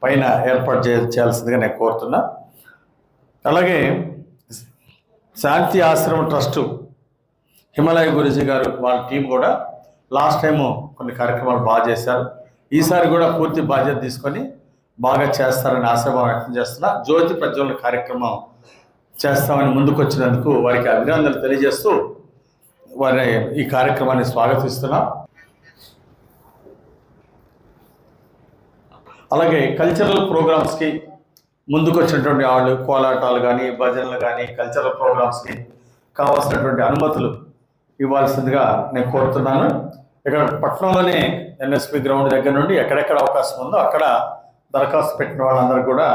పైన ఏర్పాటు చేయాల్సిందిగా నేను కోరుతున్నా. అలాగే శాంతి ఆశ్రమ ట్రస్టు హిమాలయ గురూజీ గారు వాళ్ళ టీం కూడా లాస్ట్ టైము కొన్ని కార్యక్రమాలు బాగా చేశారు. ఈసారి కూడా పూర్తి బాధ్యత తీసుకొని బాగా చేస్తారని ఆశాభావం వ్యక్తం చేస్తున్నా. జ్యోతి ప్రజ్వలన కార్యక్రమం చేస్తామని ముందుకు వచ్చినందుకు వారికి అభినందనలు తెలియజేస్తూ వారి ఈ కార్యక్రమాన్ని స్వాగతిస్తున్నాం. అలాగే కల్చరల్ ప్రోగ్రామ్స్కి ముందుకు వచ్చినటువంటి వాళ్ళు కోలాటాలు కానీ భజనలు కానీ కల్చరల్ ప్రోగ్రామ్స్కి కావాల్సినటువంటి అనుమతులు ఇవ్వాల్సిందిగా నేను కోరుతున్నాను. ఇక్కడ పట్టణంలోనే ఎన్ఎస్పి గ్రౌండ్ దగ్గర నుండి ఎక్కడెక్కడ అవకాశం ఉందో అక్కడ దరఖాస్తు పెట్టిన వాళ్ళందరూ కూడా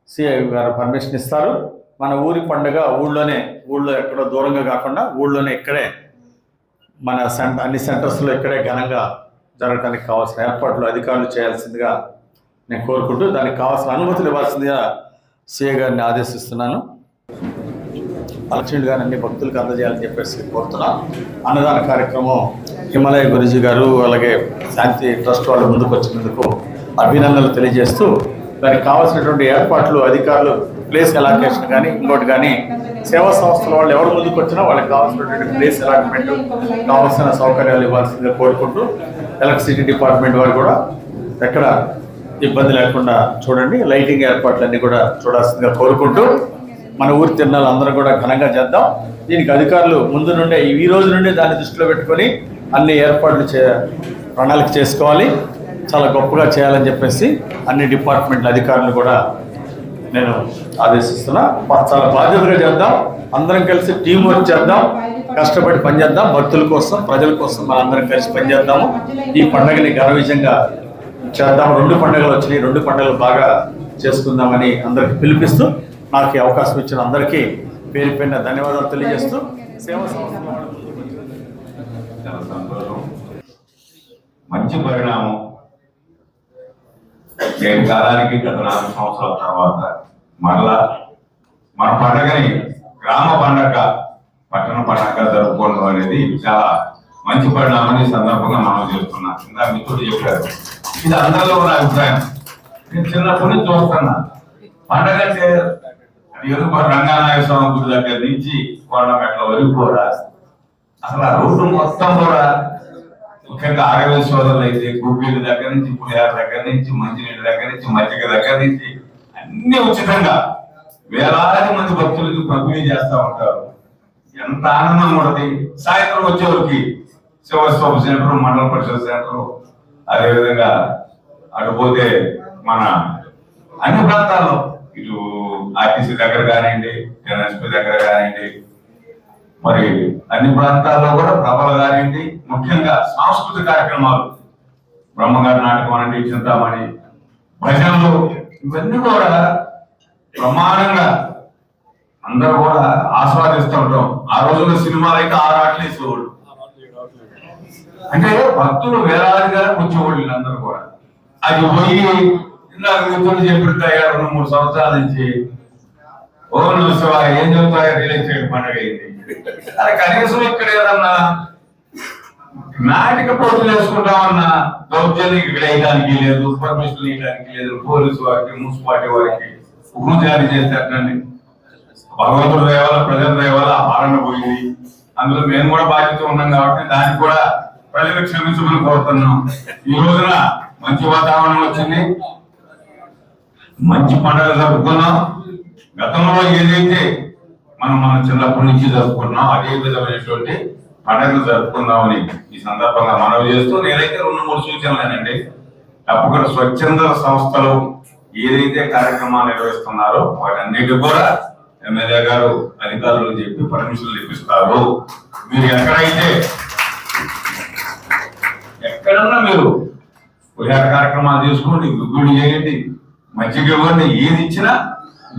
సిఐ గారు పర్మిషన్ ఇస్తారు. మన ఊరి పండుగ ఊళ్ళో ఎక్కడో దూరంగా కాకుండా ఊళ్ళోనే ఇక్కడే మన అన్ని సెంటర్స్లో ఇక్కడే ఘనంగా జరగడానికి కావాల్సిన ఏర్పాట్లు అధికారులు చేయాల్సిందిగా నేను కోరుకుంటూ దానికి కావాల్సిన అనుమతులు ఇవ్వాల్సిందిగా సిఐ గారిని ఆదేశిస్తున్నాను. అలక్ష్మి గారు అన్ని భక్తులకు అందజేయాలని చెప్పేసి కోరుతున్నాను. అన్నదాన కార్యక్రమం హిమాలయ గురూజీ గారు అలాగే శాంతి ట్రస్ట్ వాళ్ళు ముందుకు వచ్చినందుకు అభినందనలు తెలియజేస్తూ దానికి కావాల్సినటువంటి ఏర్పాట్లు అధికారులు ప్లేస్ అలాకేషన్ కానీ ఇంకోటి కానీ సేవా సంస్థల వాళ్ళు ఎవరు ముందుకు వచ్చినా వాళ్ళకి కావాల్సినటువంటి ప్లేస్ అలాట్మెంట్ కావాల్సిన సౌకర్యాలు ఇవ్వాల్సిందిగా కోరుకుంటూ ఎలక్ట్రిసిటీ డిపార్ట్మెంట్ వారు కూడా ఎక్కడ ఇబ్బంది లేకుండా చూడండి, లైటింగ్ ఏర్పాట్లన్నీ కూడా చూడాల్సిందిగా కోరుకుంటూ మన ఊరి తిరణాలు అందరూ కూడా ఘనంగా చేద్దాం. దీనికి అధికారులు ముందు నుండే ఈ రోజు నుండే దాన్ని దృష్టిలో పెట్టుకొని అన్ని ఏర్పాట్లు ప్రణాళిక చేసుకోవాలి, చాలా గొప్పగా చేయాలని చెప్పేసి అన్ని డిపార్ట్మెంట్ల అధికారులు కూడా నేను ఆదేశిస్తున్నా. చాలా బాధ్యతగా చేద్దాం, అందరం కలిసి టీం వర్క్ చేద్దాం, కష్టపడి పనిచేద్దాం, భక్తుల కోసం ప్రజల కోసం మనందరం కలిసి పనిచేద్దాము. ఈ పండుగని ఘన విజయంగా చేద్దాం. 2 పండుగలు వచ్చినాయి, 2 పండుగలు బాగా చేసుకుందామని అందరికి పిలిపిస్తూ నాకు అవకాశం ఇచ్చిన అందరికీ పేరు పేరున ధన్యవాదాలు తెలియజేస్తూ సేవా సంస్థ మంచి పరిణామం. నేటి కాలానికి గత 4 సంవత్సరాల తర్వాత మరలా మన పండగని గ్రామ పండగ పట్టణ పండగ జరుపుకోవడం అనేది చాలా మంచి పరిణామం. ఈ సందర్భంగా మనం చేస్తున్నా. ఇందా మిత్రుడు చెప్పారు, ఇది అందరిలో ఉన్న అభిప్రాయం. నేను చిన్నప్పటి నుంచి చూస్తున్నా పండగ అంటే ఎదుగు రంగనాయక స్వామి గుడి దగ్గర నుంచి కొండమెట్ల వరకు కూడా అసలు ఆ రోడ్డు మొత్తం కూడా ముఖ్యంగా ఆరోగ్య సోదరులు అయితే గుబ్బీల దగ్గర నుంచి పులిహార దగ్గర నుంచి మంచినీళ్ళ దగ్గర నుంచి మజ్జిగ దగ్గర నుంచి అన్ని ఉచితంగా వేలాది మంది భక్తులకు పంపిణీ చేస్తూ ఉంటారు. ఎంత ఆనందం ఉండదు. సాయంత్రం వచ్చేవారికి శివస్వామి సెంటర్, మండల పరిషత్ సెంటర్, అదేవిధంగా అటుపోతే మన అన్ని ప్రాంతాల్లో ఇటు ఆర్టీసీ దగ్గర కానివ్వండి, ఎన్ఎస్పి దగ్గర కానివ్వండి, మరి అన్ని ప్రాంతాల్లో కూడా ప్రభలు కానివ్వండి, ముఖ్యంగా సాంస్కృతిక కార్యక్రమాలు బ్రహ్మగారి నాటకం అనండి, చింతామణి, భజనలు, ఇవన్నీ కూడా ప్రమాణంగా అందరూ కూడా ఆస్వాదిస్తూ ఉంటాం. ఆ రోజుల్లో సినిమాలు అయితే 6 ఆటలు వేసేవాళ్ళు. అంటే భక్తులు వేలాదిగా వచ్చేవాళ్ళు అందరూ కూడా. అది పోయి ఇందాక మిత్రులు చెప్పినట్టుగా 2-3 సంవత్సరాల నుంచి ఓ శివ ఏం చెబుతాయో రియల్ ఎస్టేట్ పండుగ అయింది. అది కనీసం ఇక్కడ ఏదన్నా నాటిక పోటీలు వేసుకుంటామన్నా దౌర్జన్యం ఇక్కడ వేయడానికి లేదు, పర్మిషన్ వేయడానికి లేదు. పోలీసు వారికి, మున్సిపాలిటీ వారికి ఉగ్రం జారీ చేసేటండి. భగవంతుడు దేవాల ప్రజల దేవాల ఆరణ పోయింది. అందులో మేము కూడా బాధ్యత ఉన్నాం కాబట్టి దానికి కూడా ప్రజలు క్షమించమని కోరుతున్నాం. ఈ రోజున మంచి వాతావరణం వచ్చింది, మంచి పండుగ జరుపుకున్నాం. గతంలో ఏదైతే మనం చిన్నప్పటి నుంచి జరుపుకున్నాం అదే విధమైనటువంటి పండుగలు జరుపుకుందామని ఈ సందర్భంగా మనవి చేస్తూ నేనైతే 2-3 సూచనలేనండి. తప్పకుండా స్వచ్ఛంద సంస్థలు ఏదైతే కార్యక్రమాలు నిర్వహిస్తున్నారో వాటన్నిటి కూడా ఎమ్మెల్యే గారు అధికారులు చెప్పి పర్మిషన్లు ఇప్పిస్తారు. మీరు ఎక్కడన్నా మీరు పులిహార కార్యక్రమాలు చేసుకోండి, గుగ్గుడు చేయండి, మజ్జిగ ఇవ్వండి, ఏది ఇచ్చినా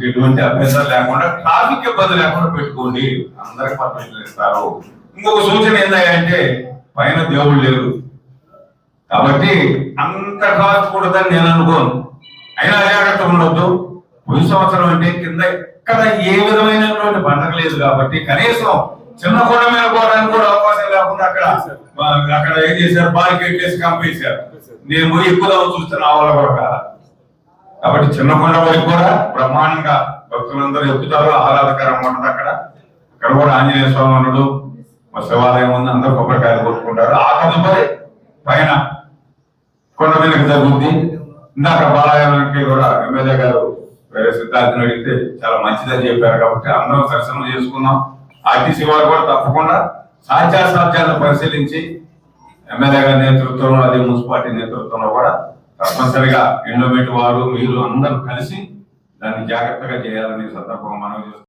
ఎటువంటి అభ్యంతరం లేకుండా ట్రాఫిక్ ఇబ్బంది లేకుండా పెట్టుకోండి. అందరికి పర్మిషన్ ఇస్తారు. ఇంకొక సూచన ఏంటంటే పైన దేవుళ్ళు లేరు కాబట్టి అంత కాకూడదని నేను అనుకోను. అయినా జాగ్రత్త ఉండొద్దు. పోయి సంవత్సరం అంటే కింద ఎక్కడ ఏ విధమైనటువంటి పండగ లేదు కాబట్టి కనీసం చిన్న కొండ మీద పోవడానికి కూడా అవకాశం లేకుండా అక్కడ ఏం చేశారు, బారికేడ్ చేసి కంపేశారు. నేను పోయి ఎక్కువ చూస్తున్న ఆవుల కూడా కాబట్టి చిన్న కొండ వరకు కూడా బ్రహ్మాండంగా భక్తులందరూ ఎక్కుతారు, ఆహ్లాదకరంగా ఉంటుంది. అక్కడ కూడా ఆంజనేయ స్వామి ఉన్నాడు, శివాలయం ఉంది, అందరూ కొబ్బరికాయలు కొట్టుకుంటారు. ఆ తదుపరి పైన కొండ మీదకి జరుగుద్ది. ఇందాక బాలయానికి కూడా ఎమ్మెల్యే గారు వేరే సిద్ధార్థిని అడిగితే చాలా మంచిదని చెప్పారు. కాబట్టి అందరం దర్శనం చేసుకున్నాం. ఆర్టీసీ వారు కూడా తప్పకుండా సాధ్యాసాధ్యాలను పరిశీలించి ఎమ్మెల్యే గారి నేతృత్వంలో, అదే మున్సిపాలిటీ నేతృత్వంలో కూడా తప్పనిసరిగా ఎండోమెంట్ వారు మీరు అందరూ కలిసి దాన్ని జాగ్రత్తగా చేయాలని సందర్భంగా మనం